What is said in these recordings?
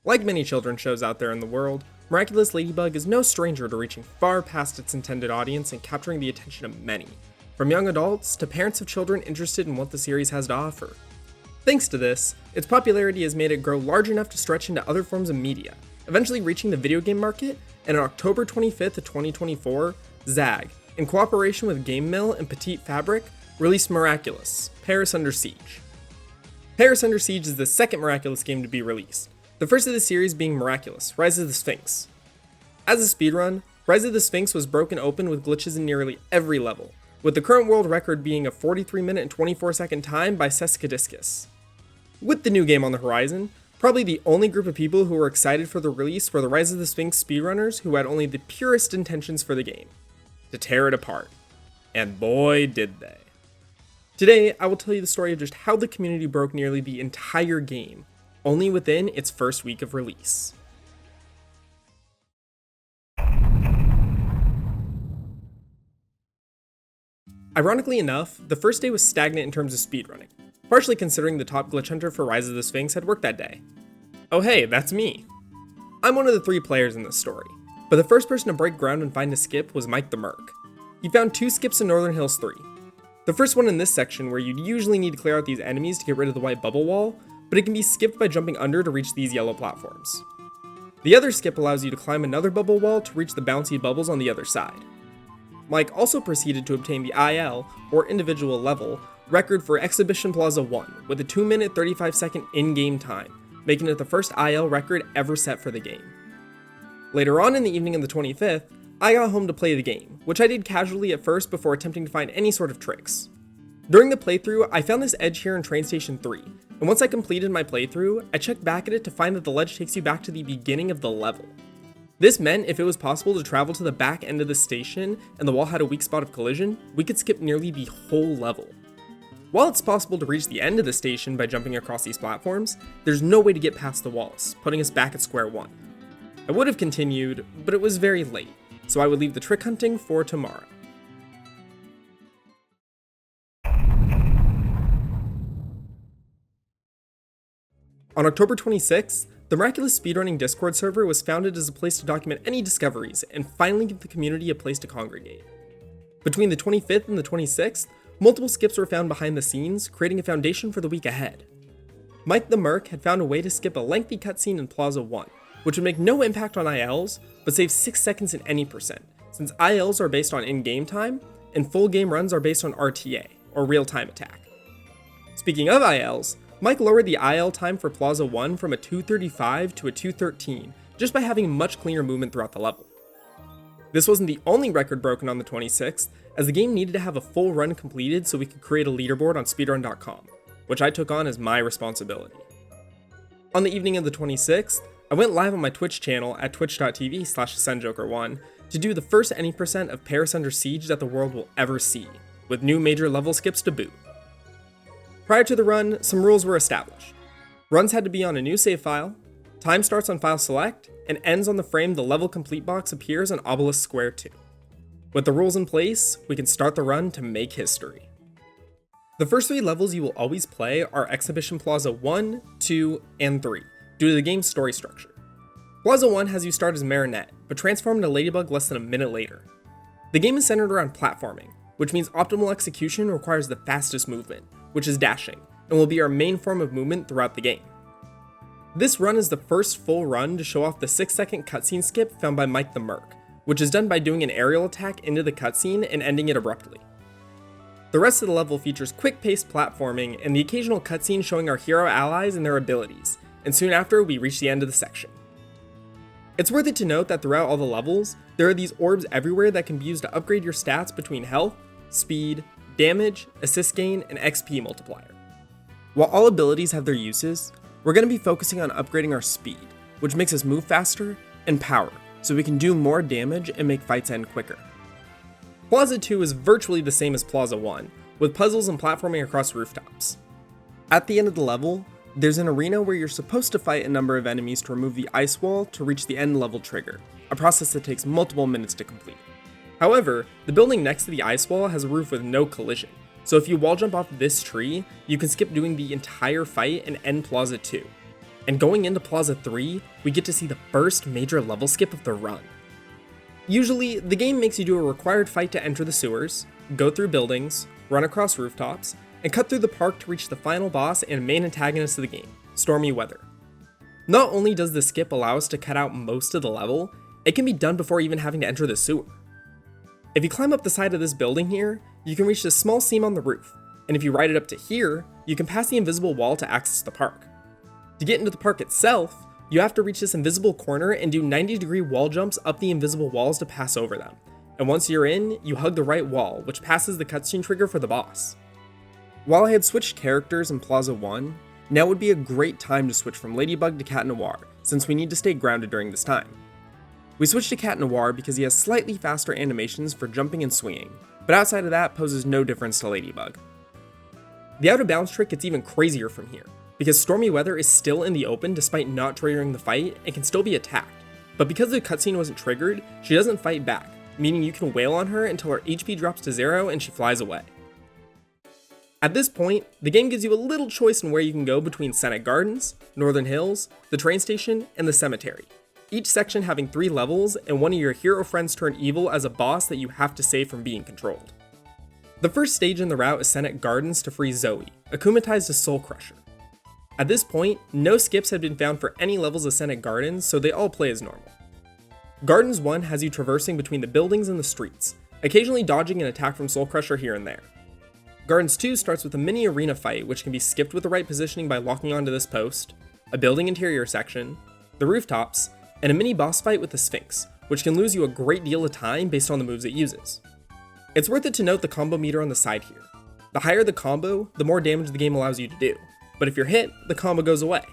Like many children's shows out there in the world, Miraculous Ladybug is no stranger to reaching far past its intended audience and capturing the attention of many, from young adults to parents of children interested in what the series has to offer. Thanks to this, its popularity has made it grow large enough to stretch into other forms of media, eventually reaching the video game market, and on October 25th of 2024, ZAG, in cooperation with Game Mill and Petite Fabric, released Miraculous: Paris Under Siege. Paris Under Siege is the second Miraculous game to be released, the first of the series being Miraculous: Rise of the Sphinx. As a speedrun, Rise of the Sphinx was broken open with glitches in nearly every level, with the current world record being a 43-minute and 24-second time by Seskadiscus. With the new game on the horizon, probably the only group of people who were excited for the release were the Rise of the Sphinx speedrunners who had only the purest intentions for the game: to tear it apart. And boy did they. Today, I will tell you the story of just how the community broke nearly the entire game, only within its first week of release. Ironically enough, the first day was stagnant in terms of speedrunning, partially considering the top glitch hunter for Rise of the Sphinx had worked that day. Oh hey, that's me. I'm one of the 3 players in this story, but the first person to break ground and find a skip was MikeTheMerc. He found 2 skips in Northern Hills 3. The first one in this section where you'd usually need to clear out these enemies to get rid of the white bubble wall, but it can be skipped by jumping under to reach these yellow platforms. The other skip allows you to climb another bubble wall to reach the bouncy bubbles on the other side. Mike also proceeded to obtain the IL, or individual level, record for Exhibition Plaza 1 with a 2-minute 35-second in-game time, making it the first IL record ever set for the game. Later on in the evening of the 25th, I got home to play the game, which I did casually at first before attempting to find any sort of tricks. During the playthrough, I found this edge here in Train Station 3, and once I completed my playthrough, I checked back at it to find that the ledge takes you back to the beginning of the level. This meant if it was possible to travel to the back end of the station and the wall had a weak spot of collision, we could skip nearly the whole level. While it's possible to reach the end of the station by jumping across these platforms, there's no way to get past the walls, putting us back at square one. I would have continued, but it was very late, so I would leave the trick hunting for tomorrow. On October 26th, the Miraculous Speedrunning Discord server was founded as a place to document any discoveries and finally give the community a place to congregate. Between the 25th and the 26th, multiple skips were found behind the scenes, creating a foundation for the week ahead. MikeTheMerc had found a way to skip a lengthy cutscene in Plaza 1, which would make no impact on ILs, but save 6 seconds in any percent, since ILs are based on in-game time, and full game runs are based on RTA, or real-time attack. Speaking of ILs, Mike lowered the IL time for Plaza 1 from a 2:35 to a 2:13, just by having much cleaner movement throughout the level. This wasn't the only record broken on the 26th, as the game needed to have a full run completed so we could create a leaderboard on speedrun.com, which I took on as my responsibility. On the evening of the 26th, I went live on my Twitch channel at twitch.tv/SunJoker1 to do the first any percent of Paris Under Siege that the world will ever see, with new major level skips to boot. Prior to the run, some rules were established. Runs had to be on a new save file, time starts on file select, and ends on the frame the level complete box appears on Obelisk Square 2. With the rules in place, we can start the run to make history. The first 3 levels you will always play are Exhibition Plaza 1, 2, and 3, due to the game's story structure. Plaza 1 has you start as Marinette, but transform into Ladybug less than a minute later. The game is centered around platforming, which means optimal execution requires the fastest movement, which is dashing, and will be our main form of movement throughout the game. This run is the first full run to show off the 6-second cutscene skip found by MikeTheMerc, which is done by doing an aerial attack into the cutscene and ending it abruptly. The rest of the level features quick-paced platforming and the occasional cutscene showing our hero allies and their abilities, and soon after we reach the end of the section. It's worth it to note that throughout all the levels, there are these orbs everywhere that can be used to upgrade your stats between health, speed, damage, assist gain, and XP multiplier. While all abilities have their uses, we're going to be focusing on upgrading our speed, which makes us move faster, and power, so we can do more damage and make fights end quicker. Plaza 2 is virtually the same as Plaza 1, with puzzles and platforming across rooftops. At the end of the level, there's an arena where you're supposed to fight a number of enemies to remove the ice wall to reach the end level trigger, a process that takes multiple minutes to complete. However, the building next to the ice wall has a roof with no collision, so if you wall jump off this tree, you can skip doing the entire fight and end Plaza 2. And going into Plaza 3, we get to see the first major level skip of the run. Usually, the game makes you do a required fight to enter the sewers, go through buildings, run across rooftops, and cut through the park to reach the final boss and main antagonist of the game, Stormy Weather. Not only does the skip allow us to cut out most of the level, it can be done before even having to enter the sewer. If you climb up the side of this building here, you can reach this small seam on the roof, and if you ride it up to here, you can pass the invisible wall to access the park. To get into the park itself, you have to reach this invisible corner and do 90-degree wall jumps up the invisible walls to pass over them, and once you're in, you hug the right wall, which passes the cutscene trigger for the boss. While I had switched characters in Plaza 1, now would be a great time to switch from Ladybug to Cat Noir, since we need to stay grounded during this time. We switched to Cat Noir because he has slightly faster animations for jumping and swinging, but outside of that poses no difference to Ladybug. The out of bounds trick gets even crazier from here, because Stormy Weather is still in the open despite not triggering the fight and can still be attacked, but because the cutscene wasn't triggered, she doesn't fight back, meaning you can wail on her until her HP drops to 0 and she flies away. At this point, the game gives you a little choice in where you can go between Senate Gardens, Northern Hills, the train station, and the cemetery, each section having 3 levels and one of your hero friends turn evil as a boss that you have to save from being controlled. The first stage in the route is Senate Gardens to free Zoe, akumatized as Soul Crusher. At this point, no skips have been found for any levels of Senate Gardens, so they all play as normal. Gardens 1 has you traversing between the buildings and the streets, occasionally dodging an attack from Soul Crusher here and there. Gardens 2 starts with a mini arena fight which can be skipped with the right positioning by locking onto this post, a building interior section, the rooftops, and a mini boss fight with the Sphinx, which can lose you a great deal of time based on the moves it uses. It's worth it to note the combo meter on the side here. The higher the combo, the more damage the game allows you to do, but if you're hit, the combo goes away.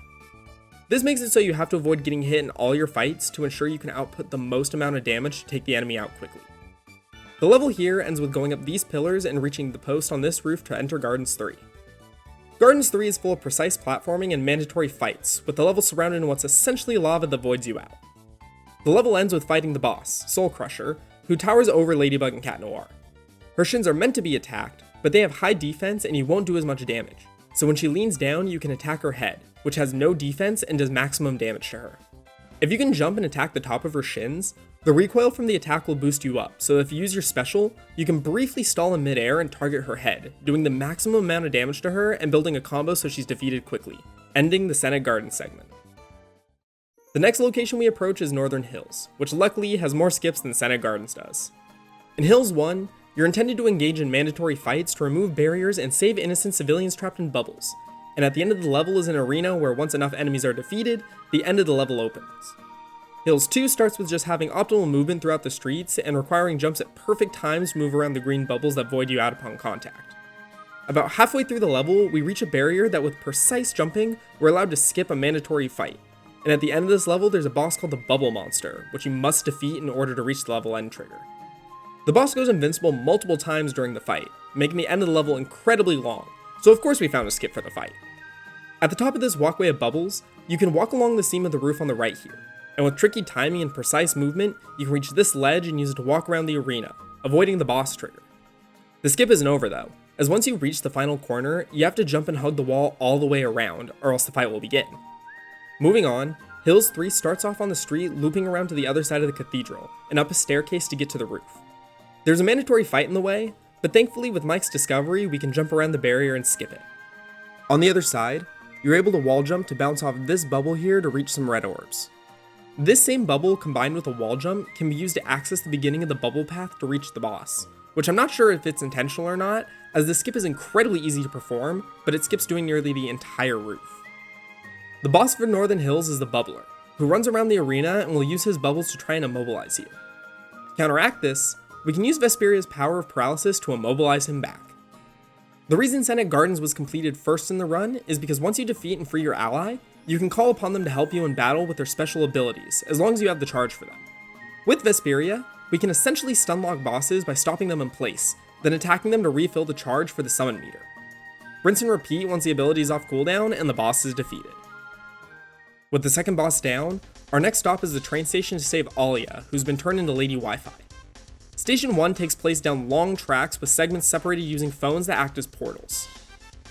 This makes it so you have to avoid getting hit in all your fights to ensure you can output the most amount of damage to take the enemy out quickly. The level here ends with going up these pillars and reaching the post on this roof to enter Gardens 3. Gardens 3 is full of precise platforming and mandatory fights, with the level surrounded in what's essentially lava that voids you out. The level ends with fighting the boss, Soul Crusher, who towers over Ladybug and Cat Noir. Her shins are meant to be attacked, but they have high defense and you won't do as much damage, so when she leans down you can attack her head, which has no defense and does maximum damage to her. If you can jump and attack the top of her shins, the recoil from the attack will boost you up, so if you use your special, you can briefly stall in midair and target her head, doing the maximum amount of damage to her and building a combo so she's defeated quickly, ending the Senate Garden segment. The next location we approach is Northern Hills, which luckily has more skips than Senate Gardens does. In Hills 1, you're intended to engage in mandatory fights to remove barriers and save innocent civilians trapped in bubbles, and at the end of the level is an arena where once enough enemies are defeated, the end of the level opens. Hills 2 starts with just having optimal movement throughout the streets and requiring jumps at perfect times to move around the green bubbles that void you out upon contact. About halfway through the level, we reach a barrier that with precise jumping, we're allowed to skip a mandatory fight, and at the end of this level there's a boss called the Bubble Monster, which you must defeat in order to reach the level end trigger. The boss goes invincible multiple times during the fight, making the end of the level incredibly long, so of course we found a skip for the fight. At the top of this walkway of bubbles, you can walk along the seam of the roof on the right here, and with tricky timing and precise movement, you can reach this ledge and use it to walk around the arena, avoiding the boss trigger. The skip isn't over though, as once you reach the final corner, you have to jump and hug the wall all the way around, or else the fight will begin. Moving on, Hills 3 starts off on the street looping around to the other side of the cathedral, and up a staircase to get to the roof. There's a mandatory fight in the way, but thankfully with Mike's discovery, we can jump around the barrier and skip it. On the other side, you're able to wall jump to bounce off this bubble here to reach some red orbs. This same bubble combined with a wall jump can be used to access the beginning of the bubble path to reach the boss, which I'm not sure if it's intentional or not, as the skip is incredibly easy to perform, but it skips doing nearly the entire roof. The boss for Northern Hills is the Bubbler, who runs around the arena and will use his bubbles to try and immobilize you. To counteract this, we can use Vesperia's power of paralysis to immobilize him back. The reason Senate Gardens was completed first in the run is because once you defeat and free your ally, you can call upon them to help you in battle with their special abilities, as long as you have the charge for them. With Vesperia, we can essentially stunlock bosses by stopping them in place, then attacking them to refill the charge for the summon meter. Rinse and repeat once the ability is off cooldown and the boss is defeated. With the second boss down, our next stop is the train station to save Alia, who's been turned into Lady Wi-Fi. Station 1 takes place down long tracks with segments separated using phones that act as portals.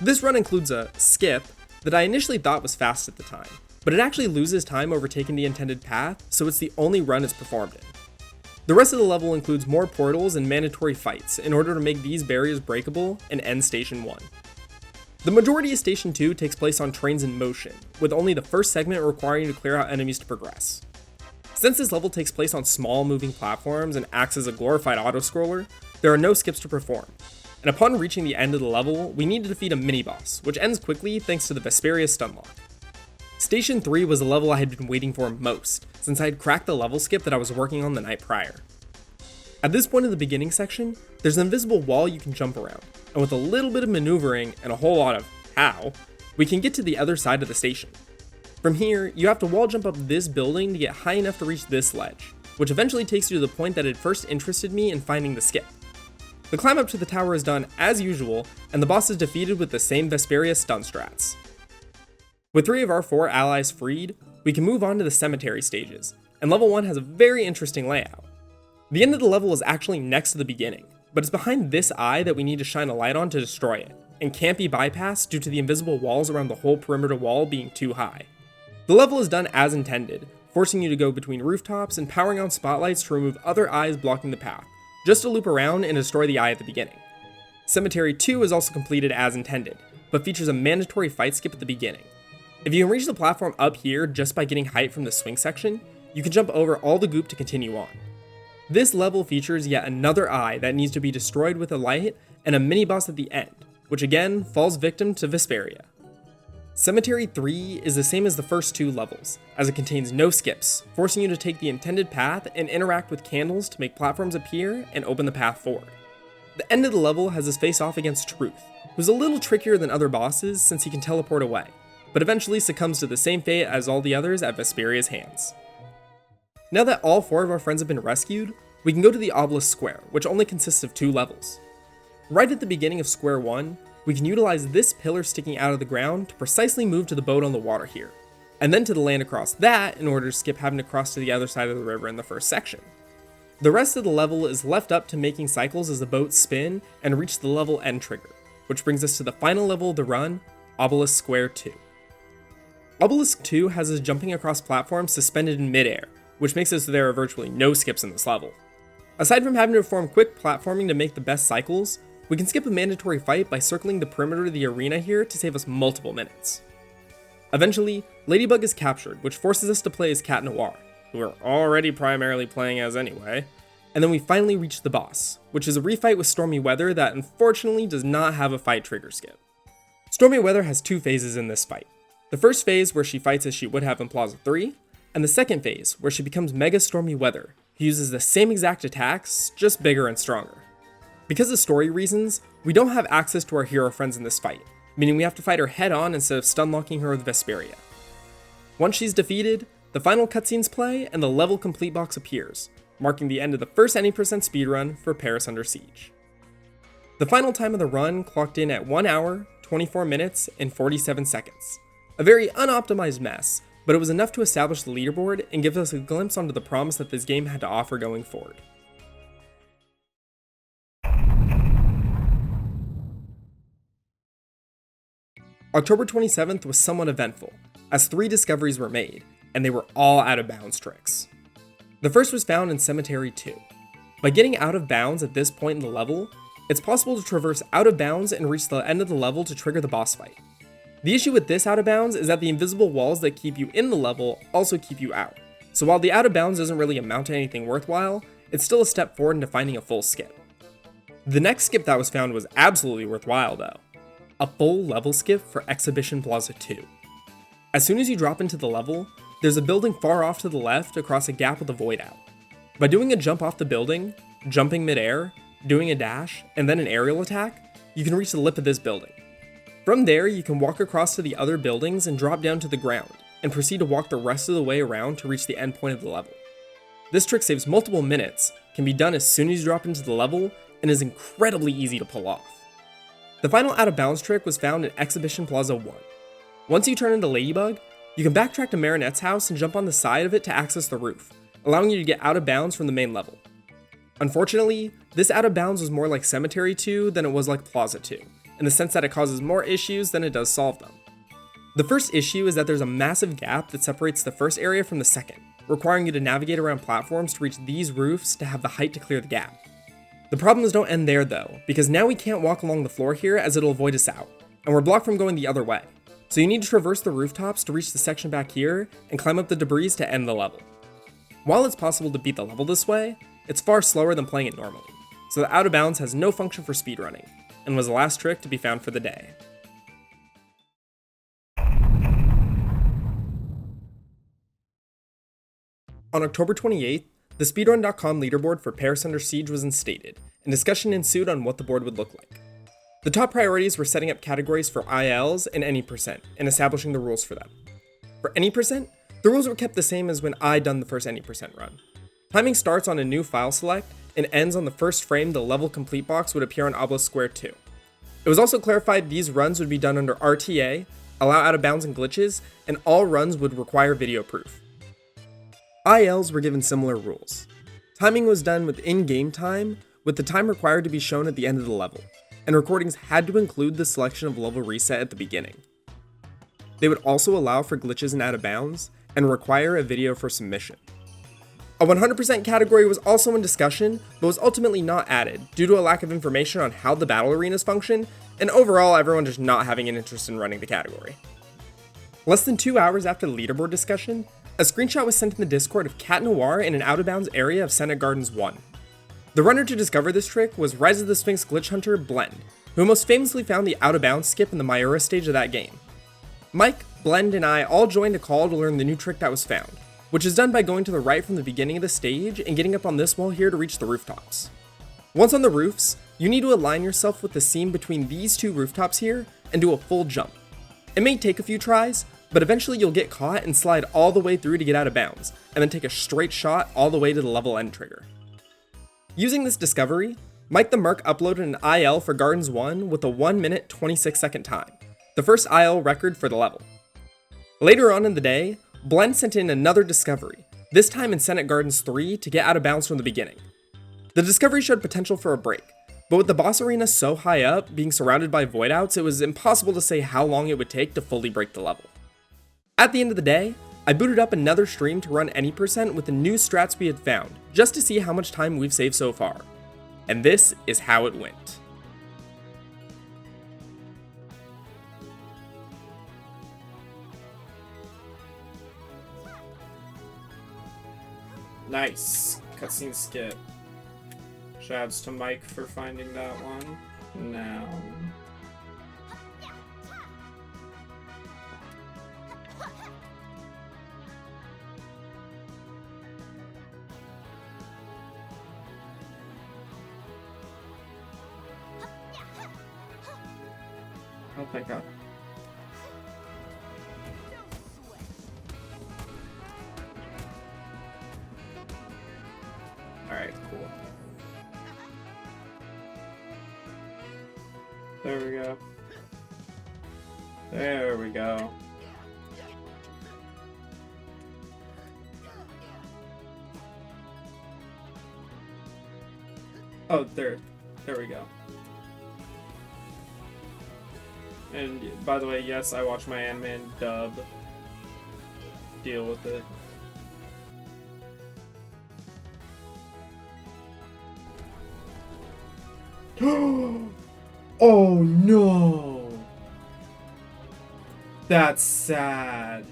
This run includes a skip that I initially thought was fast at the time, but it actually loses time overtaking the intended path, so it's the only run it's performed in. The rest of the level includes more portals and mandatory fights in order to make these barriers breakable and end Station 1. The majority of Station 2 takes place on trains in motion, with only the first segment requiring you to clear out enemies to progress. Since this level takes place on small moving platforms and acts as a glorified auto-scroller, there are no skips to perform, and upon reaching the end of the level, we need to defeat a mini-boss, which ends quickly thanks to the Vesperia stunlock. Station 3 was the level I had been waiting for most, since I had cracked the level skip that I was working on the night prior. At this point in the beginning section, there's an invisible wall you can jump around, and with a little bit of maneuvering and a whole lot of how, we can get to the other side of the station. From here, you have to wall jump up this building to get high enough to reach this ledge, which eventually takes you to the point that had first interested me in finding the skip. The climb up to the tower is done as usual, and the boss is defeated with the same Vesperia stun strats. With 3 of our 4 allies freed, we can move on to the cemetery stages, and level 1 has a very interesting layout. The end of the level is actually next to the beginning, but it's behind this eye that we need to shine a light on to destroy it, and can't be bypassed due to the invisible walls around the whole perimeter wall being too high. The level is done as intended, forcing you to go between rooftops and powering on spotlights to remove other eyes blocking the path, just to loop around and destroy the eye at the beginning. Cemetery 2 is also completed as intended, but features a mandatory fight skip at the beginning. If you can reach the platform up here just by getting height from the swing section, you can jump over all the goop to continue on. This level features yet another eye that needs to be destroyed with a light and a mini-boss at the end, which again falls victim to Vesperia. Cemetery 3 is the same as the first 2 levels, as it contains no skips, forcing you to take the intended path and interact with candles to make platforms appear and open the path forward. The end of the level has us face off against Truth, who's a little trickier than other bosses since he can teleport away, but eventually succumbs to the same fate as all the others at Vesperia's hands. Now that all 4 of our friends have been rescued, we can go to the Obelisk Square, which only consists of 2 levels. Right at the beginning of Square 1, we can utilize this pillar sticking out of the ground to precisely move to the boat on the water here, and then to the land across that in order to skip having to cross to the other side of the river in the first section. The rest of the level is left up to making cycles as the boats spin and reach the level end trigger, which brings us to the final level of the run, Obelisk Square 2. Obelisk 2 has us jumping across platforms suspended in midair, which makes it so there are virtually no skips in this level. Aside from having to perform quick platforming to make the best cycles, we can skip a mandatory fight by circling the perimeter of the arena here to save us multiple minutes. Eventually, Ladybug is captured, which forces us to play as Cat Noir, who we're already primarily playing as anyway, and then we finally reach the boss, which is a refight with Stormy Weather that unfortunately does not have a fight trigger skip. Stormy Weather has 2 phases in this fight. The first phase where she fights as she would have in Plaza 3, and the second phase where she becomes Mega Stormy Weather, who uses the same exact attacks, just bigger and stronger. Because of story reasons, we don't have access to our hero friends in this fight, meaning we have to fight her head on instead of stunlocking her with Vesperia. Once she's defeated, the final cutscenes play and the level complete box appears, marking the end of the first any % speedrun for Paris Under Siege. The final time of the run clocked in at 1 hour, 24 minutes, and 47 seconds. A very unoptimized mess, but it was enough to establish the leaderboard and give us a glimpse onto the promise that this game had to offer going forward. October 27th was somewhat eventful, as 3 discoveries were made, and they were all out of bounds tricks. The first was found in Cemetery 2. By getting out of bounds at this point in the level, it's possible to traverse out of bounds and reach the end of the level to trigger the boss fight. The issue with this out of bounds is that the invisible walls that keep you in the level also keep you out, so while the out of bounds doesn't really amount to anything worthwhile, it's still a step forward into finding a full skip. The next skip that was found was absolutely worthwhile though. A full level skip for Exhibition Plaza 2. As soon as you drop into the level, there's a building far off to the left across a gap with a void out. By doing a jump off the building, jumping midair, doing a dash, and then an aerial attack, you can reach the lip of this building. From there, you can walk across to the other buildings and drop down to the ground, and proceed to walk the rest of the way around to reach the end point of the level. This trick saves multiple minutes, can be done as soon as you drop into the level, and is incredibly easy to pull off. The final out of bounds trick was found in Exhibition Plaza 1. Once you turn into Ladybug, you can backtrack to Marinette's house and jump on the side of it to access the roof, allowing you to get out of bounds from the main level. Unfortunately, this out of bounds was more like Cemetery 2 than it was like Plaza 2, in the sense that it causes more issues than it does solve them. The first issue is that there's a massive gap that separates the first area from the second, requiring you to navigate around platforms to reach these roofs to have the height to clear the gap. The problems don't end there though, because now we can't walk along the floor here as it'll void us out, and we're blocked from going the other way. So you need to traverse the rooftops to reach the section back here and climb up the debris to end the level. While it's possible to beat the level this way, it's far slower than playing it normally, so the out of bounds has no function for speedrunning, and was the last trick to be found for the day. On October 28th, the speedrun.com leaderboard for Paris Under Siege was instated, and discussion ensued on what the board would look like. The top priorities were setting up categories for ILs and any percent, and establishing the rules for them. For any percent, the rules were kept the same as when I done the first any percent run. Timing starts on a new file select, and ends on the first frame the level complete box would appear on Obelisk Square 2. It was also clarified these runs would be done under RTA, allow out of bounds and glitches, and all runs would require video proof. ILs were given similar rules. Timing was done with in-game time, with the time required to be shown at the end of the level, and recordings had to include the selection of level reset at the beginning. They would also allow for glitches and out of bounds, and require a video for submission. A 100% category was also in discussion, but was ultimately not added due to a lack of information on how the battle arenas function, and overall everyone just not having an interest in running the category. Less than 2 hours after the leaderboard discussion, a screenshot was sent in the Discord of Cat Noir in an out-of-bounds area of Senate Gardens 1. The runner to discover this trick was Rise of the Sphinx glitch hunter Blend, who most famously found the out-of-bounds skip in the Myura stage of that game. Mike, Blend, and I all joined a call to learn the new trick that was found, which is done by going to the right from the beginning of the stage and getting up on this wall here to reach the rooftops. Once on the roofs, you need to align yourself with the seam between these two rooftops here and do a full jump. It may take a few tries, but eventually you'll get caught and slide all the way through to get out of bounds, and then take a straight shot all the way to the level end trigger. Using this discovery, MikeTheMerc uploaded an IL for Gardens 1 with a 1 minute 26 second time, the first IL record for the level. Later on in the day, Blend sent in another discovery, this time in Senate Gardens 3 to get out of bounds from the beginning. The discovery showed potential for a break, but with the boss arena so high up, being surrounded by void outs, it was impossible to say how long it would take to fully break the level. At the end of the day, I booted up another stream to run any percent with the new strats we had found, just to see how much time we've saved so far. And this is how it went. Nice. Cutscene skip. Shouts to Mike for finding that one. Now. Oh, thank God. Alright, cool. There we go. There we go. Oh, there we go. And by the way, yes, I watch my anime in dub. Deal with it. Oh no! That's sad.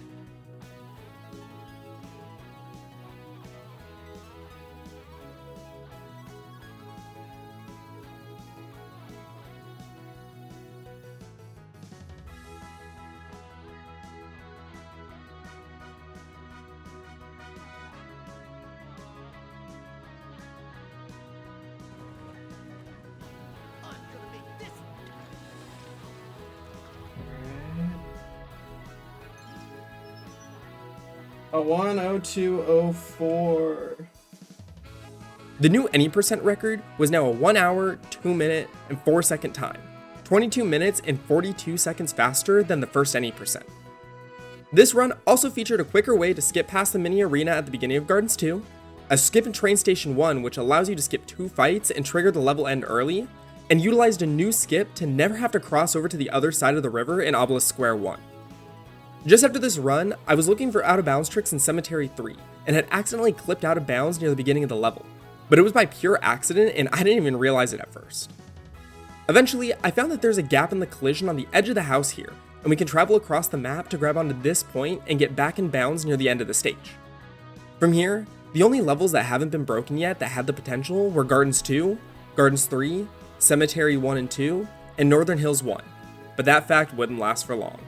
A 1:02:04. The new any percent record was now a 1 hour, 2 minute, and 4 second time, 22 minutes and 42 seconds faster than the first any percent. This run also featured a quicker way to skip past the mini arena at the beginning of Gardens 2, a skip in Train Station 1 which allows you to skip 2 fights and trigger the level end early, and utilized a new skip to never have to cross over to the other side of the river in Obelisk Square 1. Just after this run, I was looking for out of bounds tricks in Cemetery 3, and had accidentally clipped out of bounds near the beginning of the level, but it was by pure accident and I didn't even realize it at first. Eventually, I found that there's a gap in the collision on the edge of the house here, and we can travel across the map to grab onto this point and get back in bounds near the end of the stage. From here, the only levels that haven't been broken yet that had the potential were Gardens 2, Gardens 3, Cemetery 1 and 2, and Northern Hills 1, but that fact wouldn't last for long.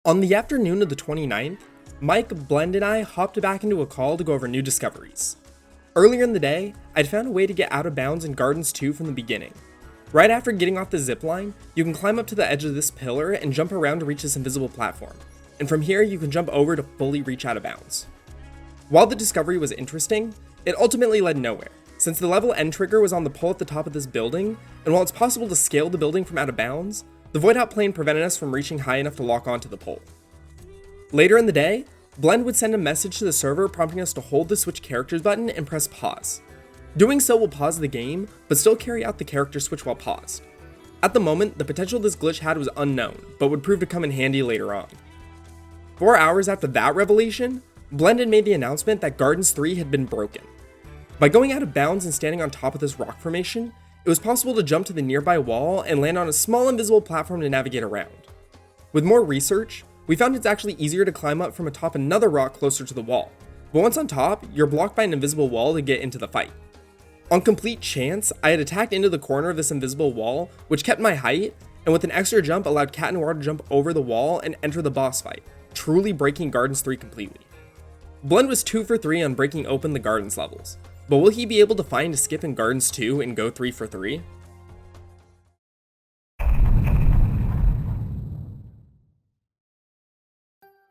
On the afternoon of the 29th, Mike, Blend, and I hopped back into a call to go over new discoveries. Earlier in the day, I'd found a way to get out of bounds in Gardens 2 from the beginning. Right after getting off the zipline, you can climb up to the edge of this pillar and jump around to reach this invisible platform, and from here you can jump over to fully reach out of bounds. While the discovery was interesting, it ultimately led nowhere, since the level end trigger was on the pole at the top of this building, and while it's possible to scale the building from out of bounds, the void out plane prevented us from reaching high enough to lock onto the pole. Later in the day, Blend would send a message to the server prompting us to hold the switch characters button and press pause. Doing so will pause the game, but still carry out the character switch while paused. At the moment, the potential this glitch had was unknown, but would prove to come in handy later on. 4 hours after that revelation, Blend had made the announcement that Gardens 3 had been broken. By going out of bounds and standing on top of this rock formation, it was possible to jump to the nearby wall and land on a small invisible platform to navigate around. With more research, we found it's actually easier to climb up from atop another rock closer to the wall, but once on top, you're blocked by an invisible wall to get into the fight. On complete chance, I had attacked into the corner of this invisible wall, which kept my height, and with an extra jump allowed Cat Noir to jump over the wall and enter the boss fight, truly breaking Gardens 3 completely. Blend was 2 for 3 on breaking open the Gardens levels, but will he be able to find a skip in Gardens 2 and go 3 for 3?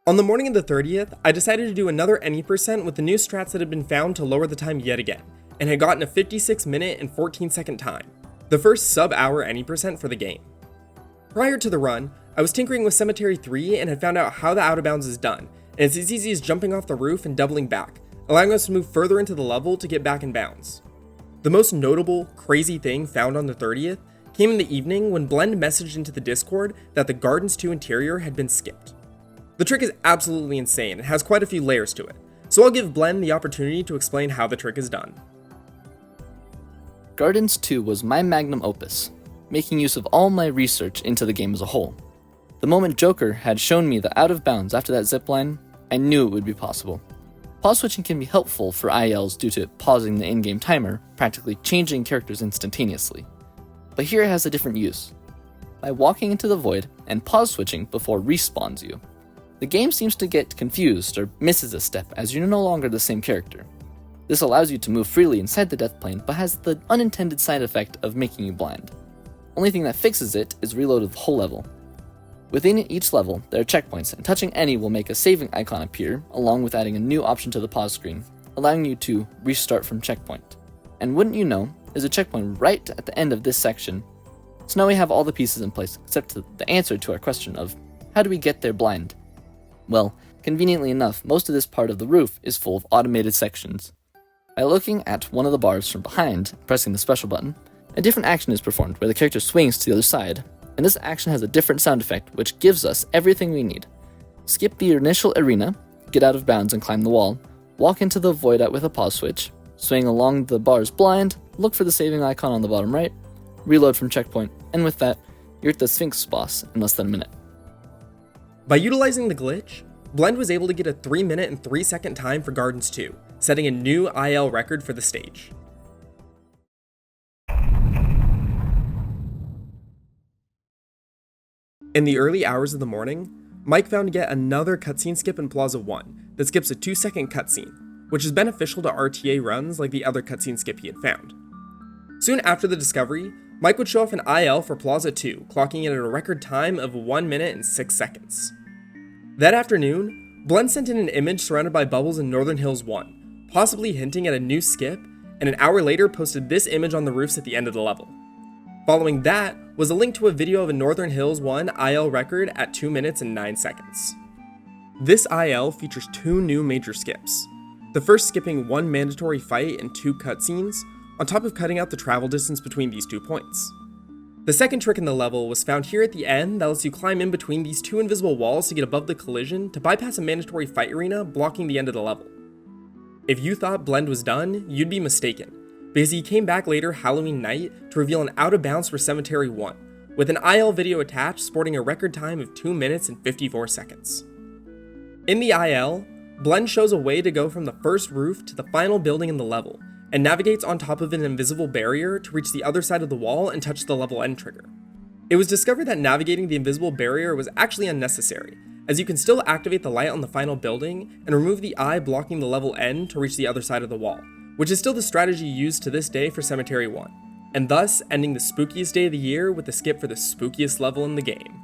On the morning of the 30th, I decided to do another any% with the new strats that had been found to lower the time yet again, and had gotten a 56-minute and 14-second time, the first sub-hour any% for the game. Prior to the run, I was tinkering with Cemetery 3 and had found out how the out of bounds is done, and it's as easy as jumping off the roof and doubling back, allowing us to move further into the level to get back in bounds. The most notable, crazy thing found on the 30th came in the evening when Blend messaged into the Discord that the Gardens 2 interior had been skipped. The trick is absolutely insane and has quite a few layers to it, so I'll give Blend the opportunity to explain how the trick is done. Gardens 2 was my magnum opus, making use of all my research into the game as a whole. The moment Joker had shown me the out of bounds after that zipline, I knew it would be possible. Pause switching can be helpful for ILs due to pausing the in-game timer, practically changing characters instantaneously. But here it has a different use. By walking into the void and pause switching before respawns you, the game seems to get confused or misses a step as you're no longer the same character. This allows you to move freely inside the death plane, but has the unintended side effect of making you blind. Only thing that fixes it is reload of the whole level. Within each level, there are checkpoints, and touching any will make a saving icon appear, along with adding a new option to the pause screen, allowing you to restart from checkpoint. And wouldn't you know, there's a checkpoint right at the end of this section. So now we have all the pieces in place, except the answer to our question of, how do we get there blind? Well, conveniently enough, most of this part of the roof is full of automated sections. By looking at one of the bars from behind, pressing the special button, a different action is performed where the character swings to the other side, and this action has a different sound effect which gives us everything we need. Skip the initial arena, get out of bounds and climb the wall, walk into the void out with a pause switch, swing along the bars blind, look for the saving icon on the bottom right, reload from checkpoint, and with that, you're at the Sphinx boss in less than a minute. By utilizing the glitch, Blend was able to get a 3-minute and 3-second time for Gardens 2, setting a new IL record for the stage. In the early hours of the morning, Mike found yet another cutscene skip in Plaza 1 that skips a 2-second cutscene, which is beneficial to RTA runs like the other cutscene skip he had found. Soon after the discovery, Mike would show off an IL for Plaza 2, clocking in at a record time of 1 minute and 6 seconds. That afternoon, Blend sent in an image surrounded by bubbles in Northern Hills 1, possibly hinting at a new skip, and an hour later posted this image on the roofs at the end of the level. Following that was a link to a video of a Northern Hills 1 IL record at 2 minutes and 9 seconds. This IL features 2 new major skips, the first skipping 1 mandatory fight and 2 cutscenes, on top of cutting out the travel distance between these 2 points. The second trick in the level was found here at the end that lets you climb in between these 2 invisible walls to get above the collision to bypass a mandatory fight arena blocking the end of the level. If you thought Blend was done, you'd be mistaken, because he came back later Halloween night to reveal an out of bounds for Cemetery 1, with an IL video attached sporting a record time of 2 minutes and 54 seconds. In the IL, Blend shows a way to go from the first roof to the final building in the level, and navigates on top of an invisible barrier to reach the other side of the wall and touch the level end trigger. It was discovered that navigating the invisible barrier was actually unnecessary, as you can still activate the light on the final building and remove the eye blocking the level end to reach the other side of the wall, which is still the strategy used to this day for Cemetery 1, and thus ending the spookiest day of the year with a skip for the spookiest level in the game.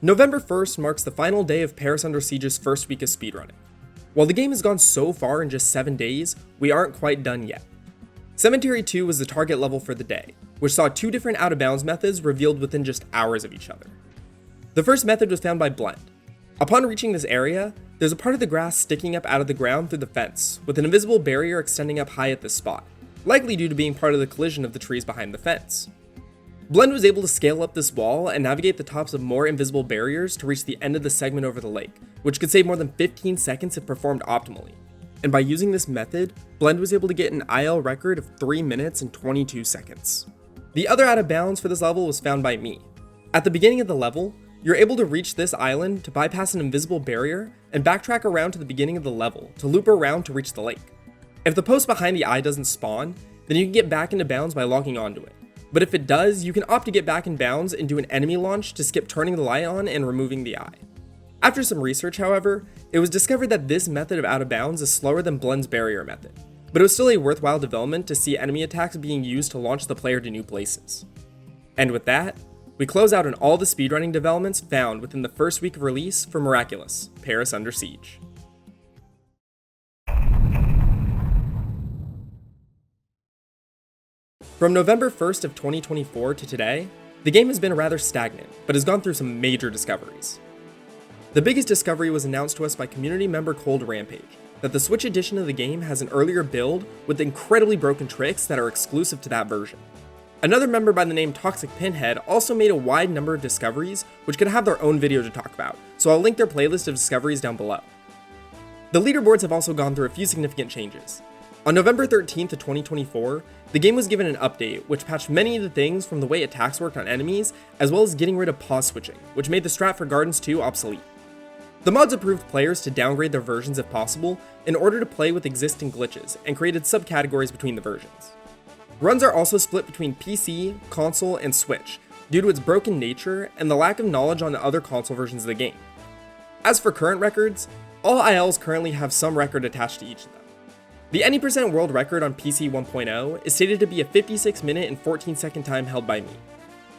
November 1st marks the final day of Paris Under Siege's first week of speedrunning. While the game has gone so far in just 7 days, we aren't quite done yet. Cemetery 2 was the target level for the day, which saw 2 different out-of-bounds methods revealed within just hours of each other. The first method was found by Blend. Upon reaching this area, there's a part of the grass sticking up out of the ground through the fence, with an invisible barrier extending up high at this spot, likely due to being part of the collision of the trees behind the fence. Blend was able to scale up this wall and navigate the tops of more invisible barriers to reach the end of the segment over the lake, which could save more than 15 seconds if performed optimally. And by using this method, Blend was able to get an IL record of 3 minutes and 22 seconds. The other out of bounds for this level was found by me. At the beginning of the level, you're able to reach this island to bypass an invisible barrier and backtrack around to the beginning of the level to loop around to reach the lake. If the post behind the eye doesn't spawn, then you can get back into bounds by logging onto it. But if it does, you can opt to get back in bounds and do an enemy launch to skip turning the light on and removing the eye. After some research, however, it was discovered that this method of out of bounds is slower than Blend's barrier method, but it was still a worthwhile development to see enemy attacks being used to launch the player to new places. And with that, we close out on all the speedrunning developments found within the first week of release for Miraculous, Paris Under Siege. From November 1st of 2024 to today, the game has been rather stagnant, but has gone through some major discoveries. The biggest discovery was announced to us by community member Cold Rampage, that the Switch edition of the game has an earlier build with incredibly broken tricks that are exclusive to that version. Another member by the name Toxic Pinhead also made a wide number of discoveries which could have their own video to talk about, so I'll link their playlist of discoveries down below. The leaderboards have also gone through a few significant changes. On November 13th of 2024, the game was given an update which patched many of the things from the way attacks worked on enemies, as well as getting rid of pause switching, which made the strat for Gardens 2 obsolete. The mods approved players to downgrade their versions if possible in order to play with existing glitches, and created subcategories between the versions. Runs are also split between PC, console, and Switch, due to its broken nature and the lack of knowledge on the other console versions of the game. As for current records, all ILs currently have some record attached to each of them. The any percent world record on PC 1.0 is stated to be a 56 minute and 14 second time held by me.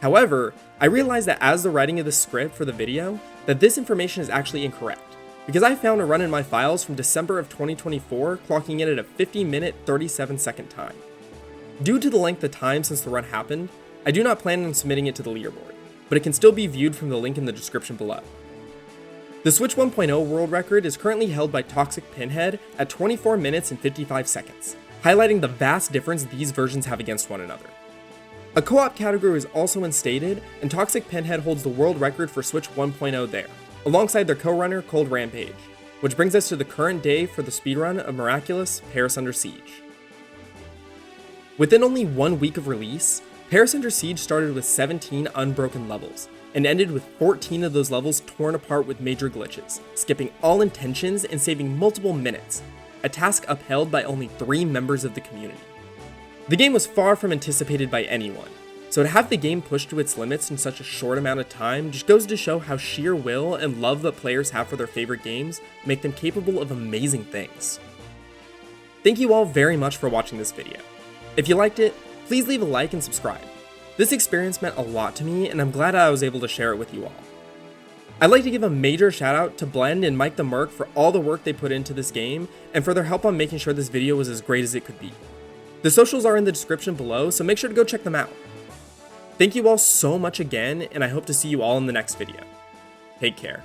However, I realized that as the writing of the script for the video, that this information is actually incorrect, because I found a run in my files from December of 2024 clocking in at a 50 minute 37 second time. Due to the length of time since the run happened, I do not plan on submitting it to the leaderboard, but it can still be viewed from the link in the description below. The Switch 1.0 world record is currently held by Toxic Pinhead at 24 minutes and 55 seconds, highlighting the vast difference these versions have against one another. A co-op category is also instated, and Toxic Pinhead holds the world record for Switch 1.0 there, alongside their co-runner Cold Rampage, which brings us to the current day for the speedrun of Miraculous, Paris Under Siege. Within only 1 week of release, Paris Under Siege started with 17 unbroken levels, and ended with 14 of those levels torn apart with major glitches, skipping all intentions and saving multiple minutes, a task upheld by only 3 members of the community. The game was far from anticipated by anyone, so to have the game pushed to its limits in such a short amount of time just goes to show how sheer will and love that players have for their favorite games make them capable of amazing things. Thank you all very much for watching this video. If you liked it, please leave a like and subscribe. This experience meant a lot to me, and I'm glad I was able to share it with you all. I'd like to give a major shout out to Blend and MikeTheMerc for all the work they put into this game, and for their help on making sure this video was as great as it could be. The socials are in the description below, so make sure to go check them out. Thank you all so much again, and I hope to see you all in the next video. Take care.